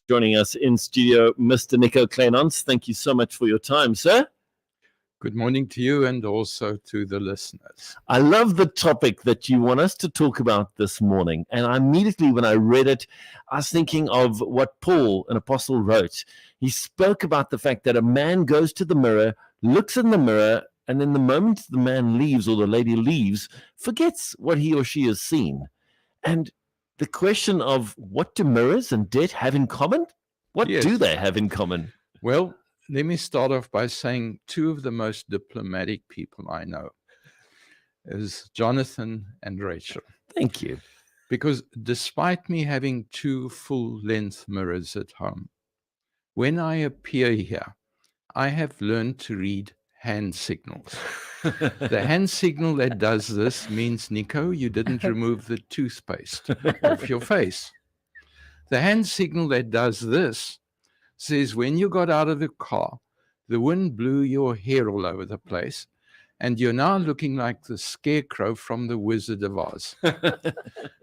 joining us in studio, Mr. Nico Kleynhans. Thank you so much for your time, sir. Good morning to you and also to the listeners. I love the topic that you want us to talk about this morning. And immediately when I read it, I was thinking of what Paul, an apostle, wrote. He spoke about the fact that a man goes to the mirror, looks in the mirror, and then the moment the man leaves or the lady leaves, forgets what he or she has seen. And the question of what do mirrors and debt have in common? What do they have in common? Well, let me start off by saying two of the most diplomatic people I know is Jonathan and Rachel. Thank you. Because despite me having two full-length mirrors at home, when I appear here, I have learned to read hand signals. The hand signal that does this means, Nico, you didn't remove the toothpaste off your face. The hand signal that does this says when you got out of the car, the wind blew your hair all over the place, and you're now looking like the scarecrow from the Wizard of Oz.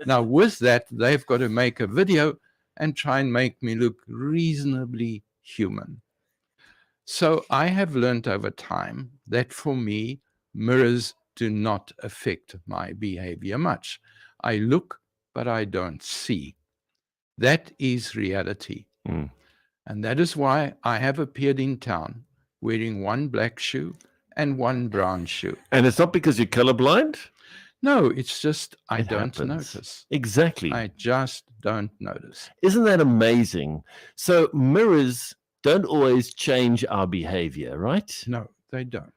Now, with that, they've got to make a video and try and make me look reasonably human. So I have learned over time that for me, mirrors do not affect my behavior much. I look, but I don't see. That is reality. And that is why I have appeared in town wearing one black shoe and one brown shoe. And it's not because you're colorblind? No, it's just I don't notice. Exactly. I just don't notice. Isn't that amazing? So mirrors don't always change our behavior, right? No, they don't.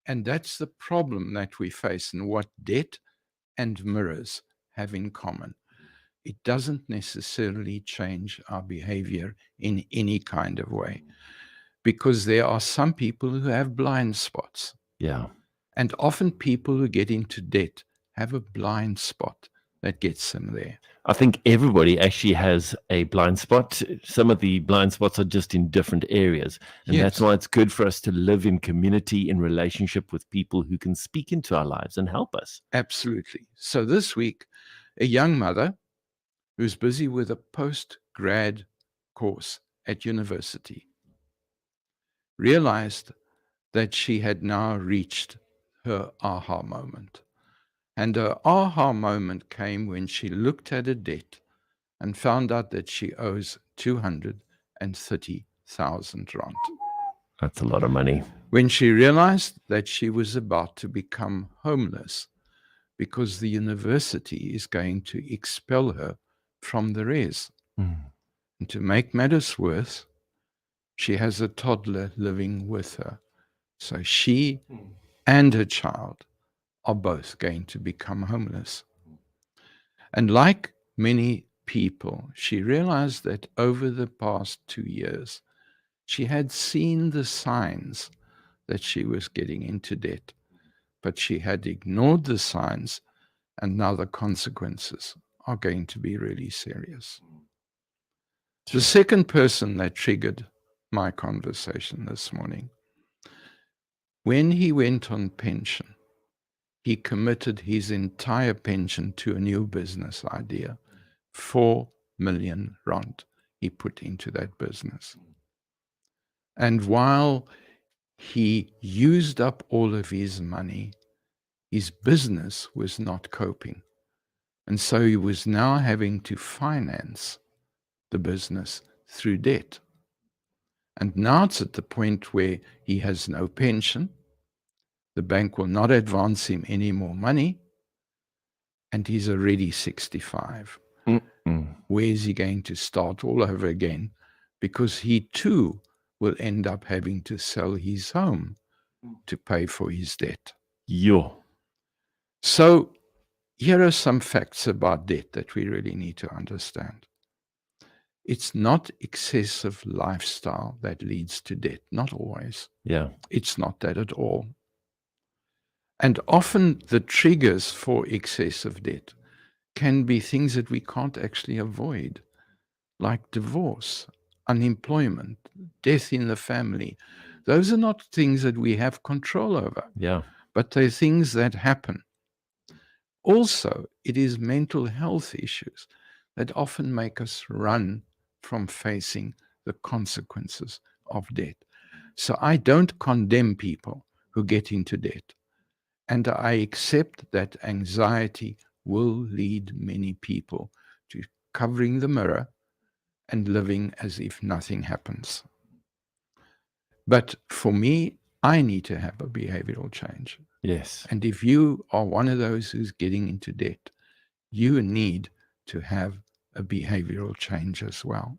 And that's the problem that we face and what debt and mirrors have in common. It doesn't necessarily change our behavior in any kind of way, because there are some people who have blind spots. Yeah. And often people who get into debt have a blind spot that gets them there. I think everybody actually has a blind spot. Some of the blind spots are just in different areas. And that's why it's good for us to live in community, in relationship with people who can speak into our lives and help us. Absolutely. So this week, a young mother who's busy with a post-grad course at university realized that she had now reached her aha moment. And her aha moment came when she looked at a debt and found out that she owes 230,000 rand. That's a lot of money. When she realized that she was about to become homeless because the university is going to expel her from the res. And to make matters worse, she has a toddler living with her. So she and her child are both going to become homeless. And like many people, she realized that over the past 2 years, she had seen the signs that she was getting into debt, but she had ignored the signs, and now the consequences are going to be really serious. The second person that triggered my conversation this morning, when he went on pension, he committed his entire pension to a new business idea. 4 million rand he put into that business. And while he used up all of his money, his business was not coping. And so he was now having to finance the business through debt. And now it's at the point where he has no pension. The bank will not advance him any more money. And he's already 65. Where is he going to start all over again? Because he too will end up having to sell his home to pay for his debt. So here are some facts about debt that we really need to understand. It's not excessive lifestyle that leads to debt. Not always. Yeah. It's not that at all. And often the triggers for excessive debt can be things that we can't actually avoid, like divorce, unemployment, death in the family. Those are not things that we have control over. Yeah. But they're things that happen. Also, it is mental health issues that often make us run from facing the consequences of debt. So I don't condemn people who get into debt. And I accept that anxiety will lead many people to covering the mirror and living as if nothing happens. But for me, I need to have a behavioral change. Yes. And if you are one of those who's getting into debt, you need to have a behavioral change as well.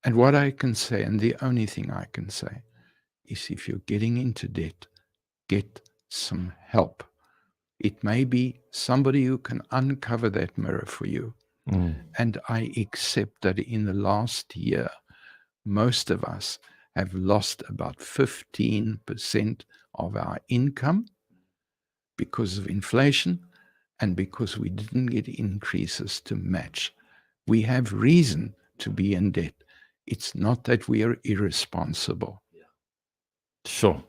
And what I can say, and the only thing I can say, is if you're getting into debt, get some help. It may be somebody who can uncover that mirror for you. And I accept that in the last year, most of us have lost about 15% of our income because of inflation and because we didn't get increases to match. We have reason to be in debt. It's not that we are irresponsible. Sure.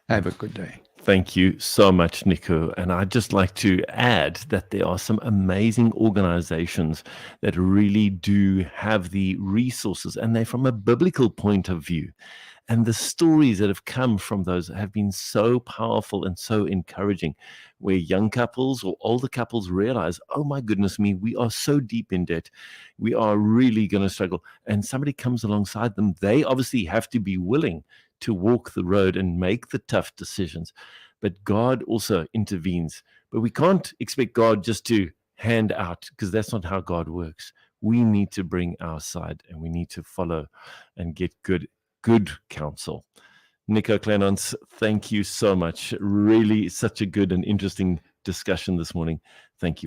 Have a good day. Thank you so much, Nico. And I'd just like to add that there are some amazing organizations that really do have the resources, and they're from a biblical point of view. And the stories that have come from those have been so powerful and so encouraging, where young couples or older couples realize, oh my goodness me, we are so deep in debt. We are really going to struggle. And somebody comes alongside them. They obviously have to be willing to walk the road and make the tough decisions. But God also intervenes. But we can't expect God just to hand out, because that's not how God works. We need to bring our side, and we need to follow and get good counsel. Nico Kleynhans, thank you so much. Really such a good and interesting discussion this morning. Thank you.